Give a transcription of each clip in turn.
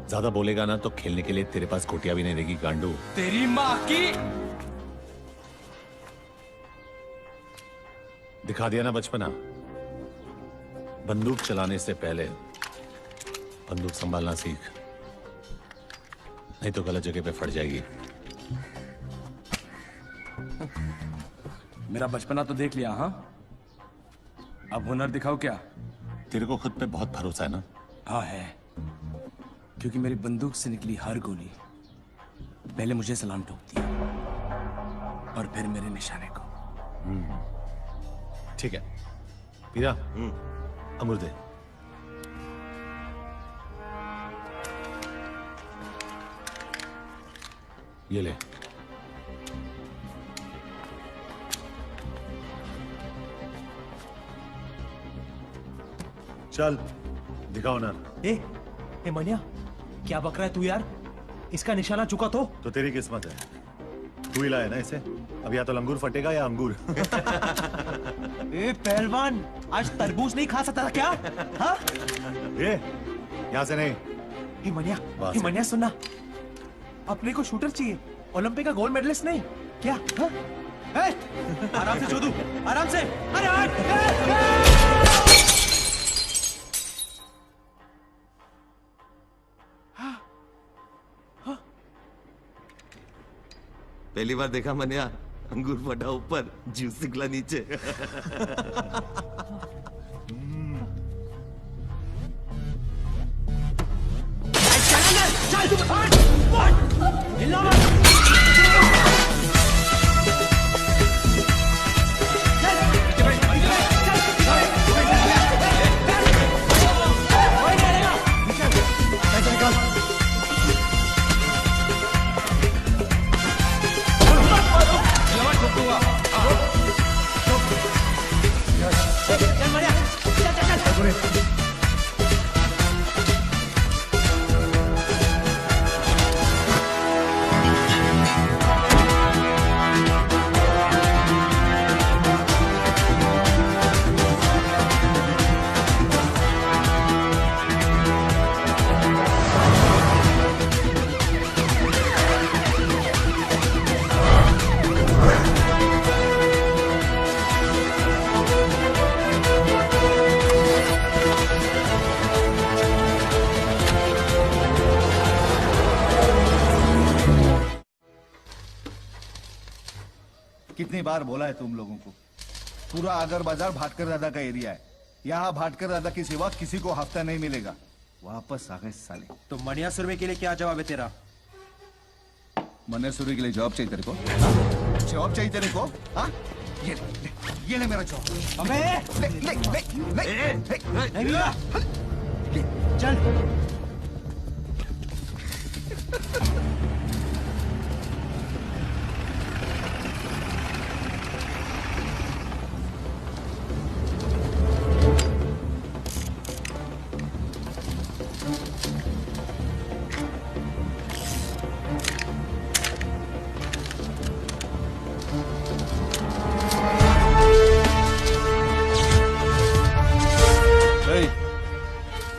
ज्यादा बोलेगा ना तो खेलने के लिए तेरे पास कोटिया भी नहीं रहेगी गांडू। तेरी माँ की। दिखा दिया ना बचपना। बंदूक चलाने से पहले बंदूक संभालना सीख, नहीं तो गलत जगह पे फट जाएगी। मेरा बचपना तो देख लिया। हाँ, अब हुनर दिखाओ क्या? तेरे को खुद पे बहुत भरोसा है ना? हाँ है, क्योंकि मेरी बंदूक से निकली हर गोली पहले मुझे सलाम ठोकती है और फिर मेरे निशाने को। ठीक है पीरा, अंगूर दे। ये ले। चल दिखाओ ना। ए मनिया, क्या बक रहा है तू यार? इसका निशाना चुका तो तेरी किस्मत है, तू ही लाया ना इसे। अब या तो लंगूर फटेगा या अंगूर। ए पहलवान, आज तरबूज नहीं खा सकता था क्या? हाँ? ये यहाँ से नहीं। हे मनिया सुनना, अपने को शूटर चाहिए, ओलंपिक का गोल्ड मेडलिस्ट नहीं क्या? हाँ? आराम से चोदू, आराम से। अरे पहली बार देखा मनिया, अंगूर फटा ऊपर, जूस निकला नीचे। कितनी बार बोला है तुम लोगों को, पूरा आगर बाजार भाटकर दादा का एरिया है। यहाँ भाटकर दादा की सिवा किसी को हफ्ता नहीं मिलेगा। वापस आ गए साले। तो मनिया सुरवे के लिए क्या जवाब है तेरा? मनिया सुरवे के लिए जॉब चाहिए तेरे को? जॉब चाहिए तेरे को? हाँ? ये ले मेरा जॉब। अबे ले चल।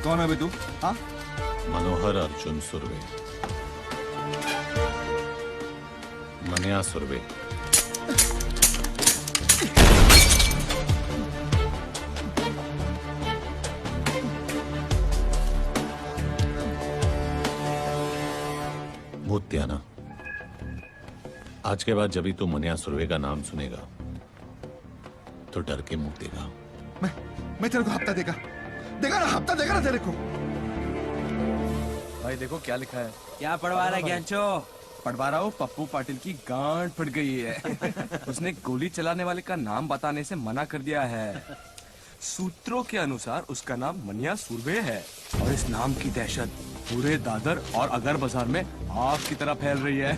कौन है बे तू? हाँ? मनोहर अर्जुन सुरवे, मनिया सुरवे। भूत्याना, आज के बाद जब भी तू मनिया सुरवे का नाम सुनेगा तो डर के मुंह देगा। मैं तेरे को हफ्ता देगा ना, हफ्ता देगा ना तेरे को। भाई देखो क्या लिखा है। क्या पढ़वा रहा है ज्ञानचो? पढ़वा रहा हूँ, पप्पू पाटिल की गांड फट गई है। उसने गोली चलाने वाले का नाम बताने से मना कर दिया है। सूत्रों के अनुसार उसका नाम मनिया सुरवे है और इस नाम की दहशत पूरे दादर और अगर बाजार में आग की तरह फैल रही है।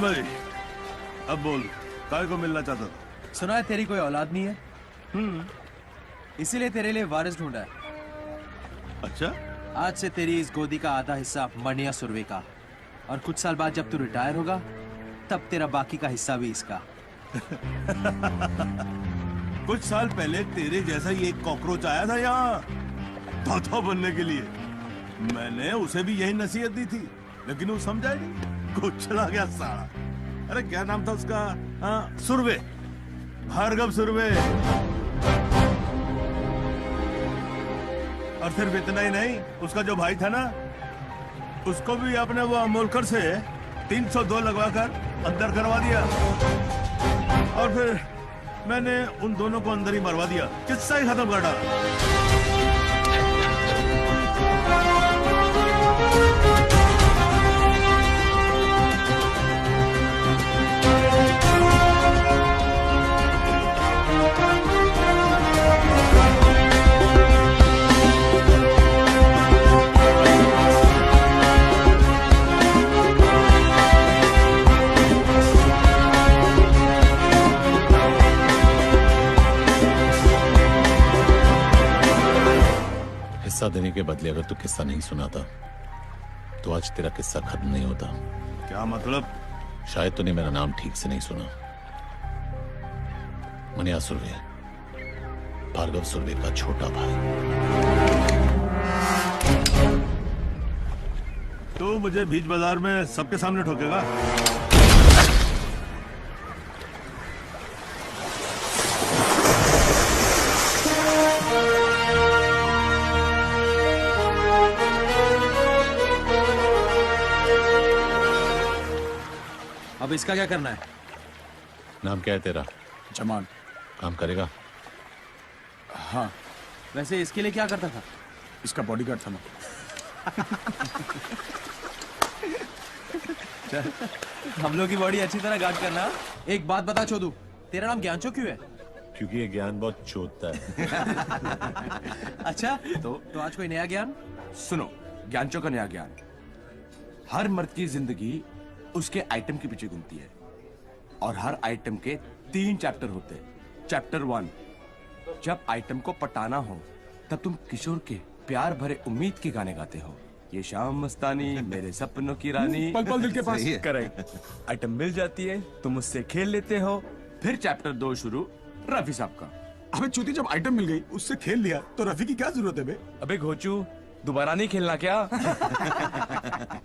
भाई, अब बोल, काय को मिलना चाहता था? सुना है तेरी कोई औलाद नहीं है, इसीलिए तेरे लिए वारिस ढूंढा है। अच्छा, आज से तेरी इस गोदी का आधा हिस्सा मनिया सुरवे का, और कुछ साल बाद जब तू रिटायर होगा तब तेरा बाकी का हिस्सा भी इसका। कुछ साल पहले तेरे जैसा ही एक कॉकरोच आया था यहाँ तोता बनने के लिए। मैंने उसे भी यही नसीहत दी थी, लेकिन वो समझा ही नहीं, कुछ चला गया साला। अरे क्या नाम था उसका? हाँ, सुरवे, भार्गव सुरवे। और सिर्फ इतना ही नहीं, उसका जो भाई था ना, उसको भी आपने वो अमोलकर से 302 लगवाकर अंदर करवा दिया, और फिर मैंने उन दोनों को अंदर ही मरवा दिया, किस्सा ही खत्म कर डाला। हिस्सा देने के बदले अगर तू किस्सा नहीं सुनाता तो आज तेरा किस्सा खत्म नहीं होता। क्या मतलब? शायद तूने मेरा नाम ठीक से नहीं सुना। मनिया सुरवे, भार्गव सुरवे का छोटा भाई। तो मुझे बीच बाजार में सबके सामने ठोकेगा? अब इसका क्या करना है? नाम क्या है तेरा? जमान। काम करेगा? हाँ, वैसे इसके लिए क्या करता था? इसका बॉडीगार्ड था मैं। हम लोग की बॉडी अच्छी तरह गार्ड करना। एक बात बता चोदू, तेरा नाम ज्ञानचो क्यों है? क्योंकि ये ज्ञान बहुत चोदता है। अच्छा, तो आज कोई नया ज्ञान? सुनो, ज्ञानचो का नया ज्ञान। हर मर्द की जिंदगी उसके आइटम के पीछे घूमती है, और हर आइटम के 3 चैप्टर होते हैं। चैप्टर 1, जब आइटम को पटाना हो तब तुम किशोर के प्यार भरे उम्मीद के गाने गाते हो। ये शाम मस्तानी, मेरे सपनों की रानी, पल पल दिल के पास। करेक्ट। आइटम मिल जाती है, तुम उससे खेल लेते हो। फिर चैप्टर 2 शुरू, रफी साहब का। अबे चूती, जब आइटम मिल गई उससे खेल लिया तो रफी की क्या जरूरत है बे? अबे घोचू, दोबारा नहीं खेलना क्या?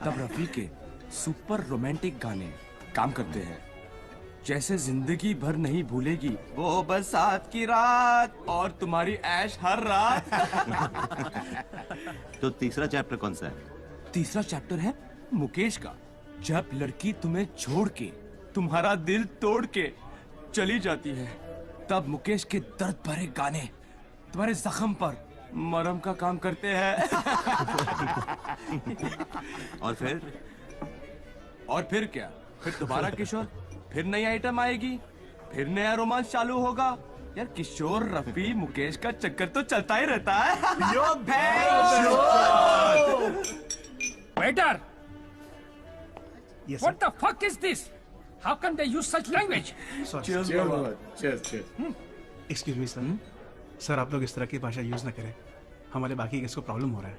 तब रफी के सुपर रोमांटिक गाने काम करते हैं, जैसे जिंदगी भर नहीं भूलेगी वो बरसात की रात और तुम्हारी ऐश हर रात। तो तीसरा चैप्टर कौन सा है? तीसरा चैप्टर है मुकेश का। जब लड़की तुम्हें छोड़ के, तुम्हारा दिल तोड़ के चली जाती है, तब मुकेश के दर्द भरे गाने तुम्हारे जख्म पर मरहम का काम करते हैं। और फिर क्या? फिर दोबारा किशोर, फिर नई आइटम आएगी, फिर नया रोमांस चालू होगा। यार किशोर, रफी, मुकेश का चक्कर तो चलता ही रहता है। Waiter! What the fuck is this? How can they use such language? Excuse me sir, sir आप लोग इस तरह की भाषा यूज ना करें, हमारे बाकी गेस्ट को प्रॉब्लम हो रहा है।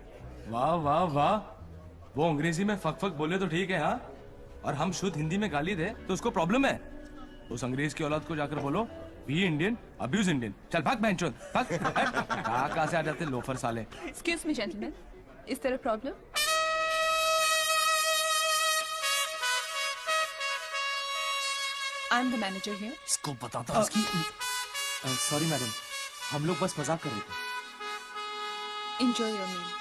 वाह वाह वाह, वो अंग्रेजी में फक फक बोले तो ठीक है, हाँ, और हम शुद्ध हिंदी में गाली दे तो उसको प्रॉब्लम है। उस अंग्रेज की औलाद को जाकर बोलो, बी इंडियन, अब्यूज इंडियन। चल भाग बेंचोद, भाग। कहाँ से आ जाते लोफर साले। Excuse me, gentlemen. Is there a problem? I'm the manager here. इसको बताता इसकी। सॉरी मैडम, हम लोग बस मजाक कर रहे थे। Enjoy your meal.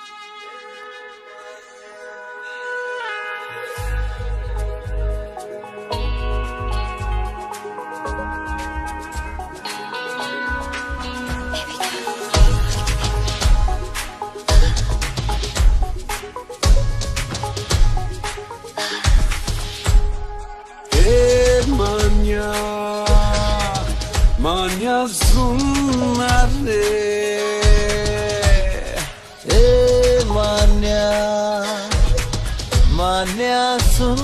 Manya sunare, manya sun,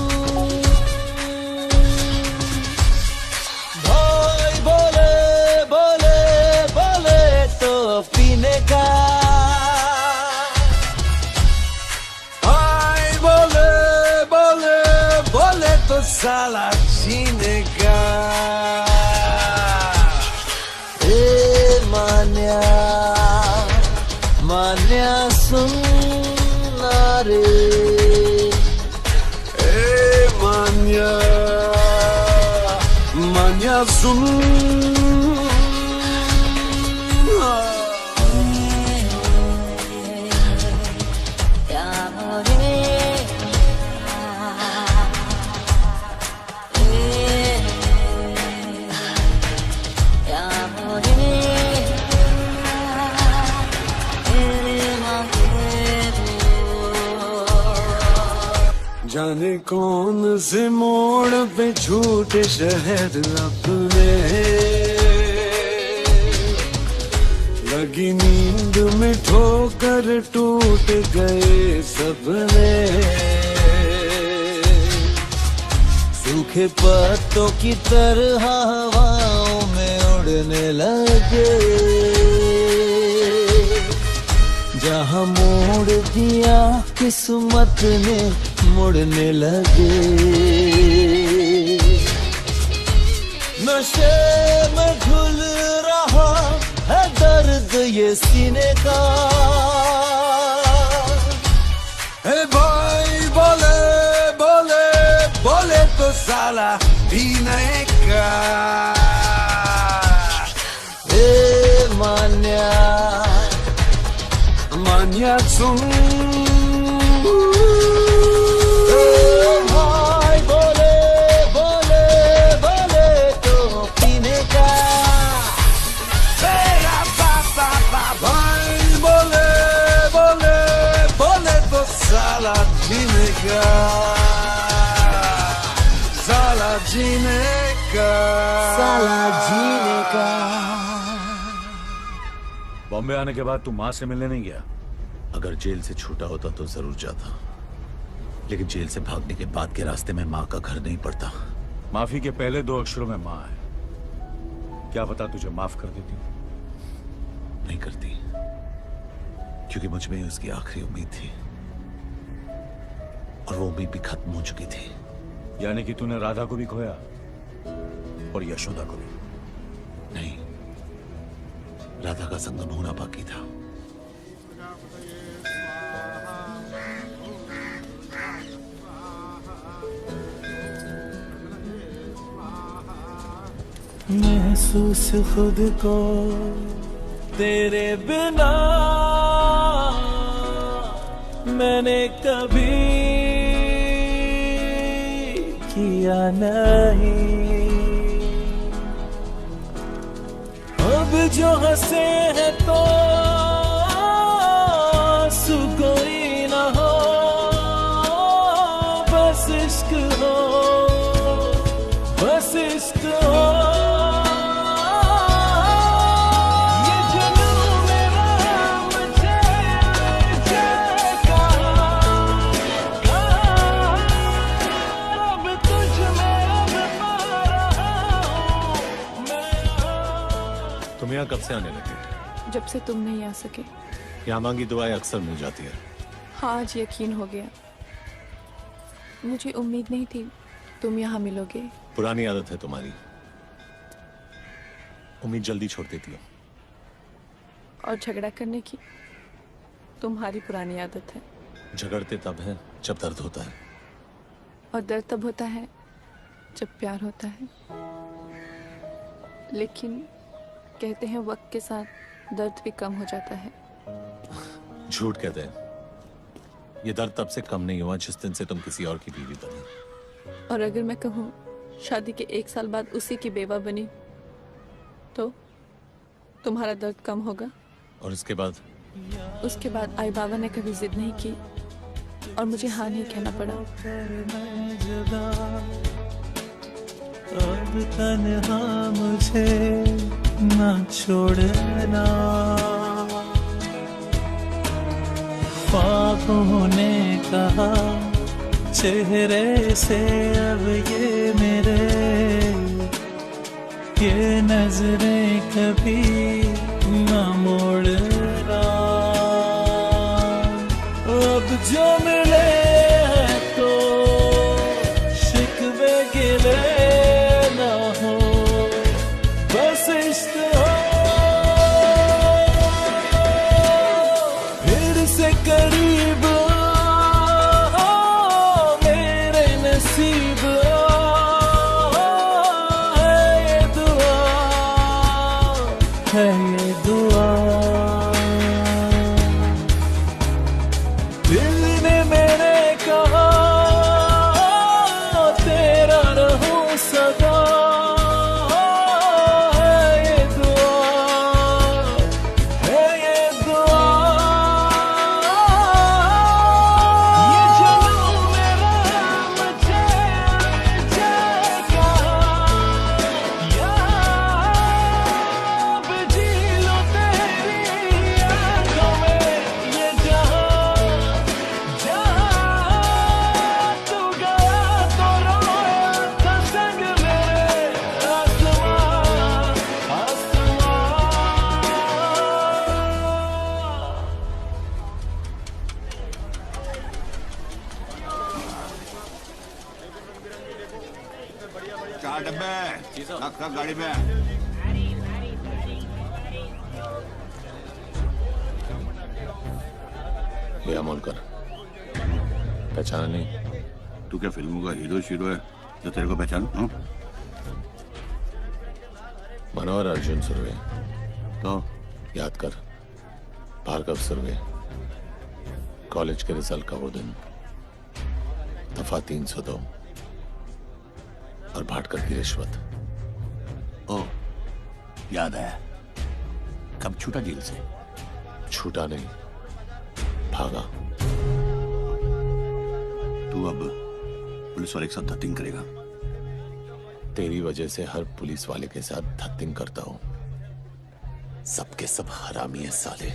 साला जीने का मान्या मान्या सुनना रे मान्या मान्या सुन जाने कौन से मोड़ पे झूठे शहर अपने लगी नींद में ठोकर टूट गए सपने सूखे पत्तों की तरह हवाओं में उड़ने लगे जहाँ मोड़ दिया किस्मत ने मुड़ने लगे नशे में घुल रहा है दर्द ये सीने का ए भाई बोले बोले बोले तो साला पीने का ए मान्या मान्या सुन भाई बोले बोले बोले तो पीने का तेरा पापा भाई बोले बोले बोले तो साला जीने का साला जीने का साला जीने का। बॉम्बे आने के बाद तू माँ से मिलने नहीं गया? अगर जेल से छूटा होता तो जरूर जाता, लेकिन जेल से भागने के बाद के रास्ते में माँ का घर नहीं पड़ता। माफी के पहले 2 अक्षरों में माँ है। क्या पता तुझे माफ कर देती? नहीं करती, क्योंकि मुझ में उसकी आखिरी उम्मीद थी और वो उम्मीद भी खत्म हो चुकी थी। यानी कि तूने राधा को भी खोया और यशोदा को भी? नहीं, राधा का संगम होना बाकी था। महसूस खुद को तेरे बिना मैंने कभी किया नहीं। अब जो हंसे हैं तो आंसू कोई ना हो, बस इश्क हो, बस इश्क हो। तुम यहाँ कब से आने लगे? जब से तुम नहीं आ सके। यहाँ मांगी दुआएं अक्सर मिल जाती है। हाँ, आज यकीन हो गया। मुझे उम्मीद नहीं थी तुम यहाँ मिलोगे। पुरानी आदत है तुम्हारी, उम्मीद जल्दी छोड़ देती हो। और झगड़ा करने की तुम्हारी पुरानी आदत है। झगड़ते तब है जब दर्द होता है, और दर्द तब होता है जब प्यार होता है। लेकिन कहते हैं वक्त के साथ दर्द भी कम हो जाता है। झूठ कहते हैं। ये दर्द तब से कम नहीं हुआ जिस दिन से तुम किसी और की बीवी बनी। और अगर मैं कहूँ शादी के 1 साल बाद उसी की बेवा बनी तो तुम्हारा दर्द कम होगा? और इसके बाद? उसके बाद आई बाबा ने कभी जिद नहीं की और मुझे हाँ नहीं कहना पड़ा। अब तन्हा मुझे ना छोड़ना, ख्वाबों ने कहा चेहरे से अब ये मेरे, ये नजरें कभी ना मोड़ना। अब जो मिले हैं तो शिकवे से करीब आओ, मेरे नसीब है ये दुआ। दिल ने मेरे कहा तेरा रहूं सदा, है ये दुआ, है ये दुआ। ये जुनून मेरा मुझे जाएगा, चार डब्बे रख गाड़ी में। ये अमोलकर पहचाना नहीं? तू क्या फिल्मों का हीरो शीरो है जो तेरे को पहचान? मनोहर अर्जुन सुरवे। तो याद कर, भार्गव सुरवे, कॉलेज के रिजल्ट का वो दिन, दफा 302 और भाटकर की रिश्वत। ओ याद आया। कब छूटा जेल से? छूटा नहीं, भागा। तू अब पुलिस वाले के साथ धत्तिंग करेगा? तेरी वजह से हर पुलिस वाले के साथ धत्तिंग करता हूं। सबके सब हरामी है साले।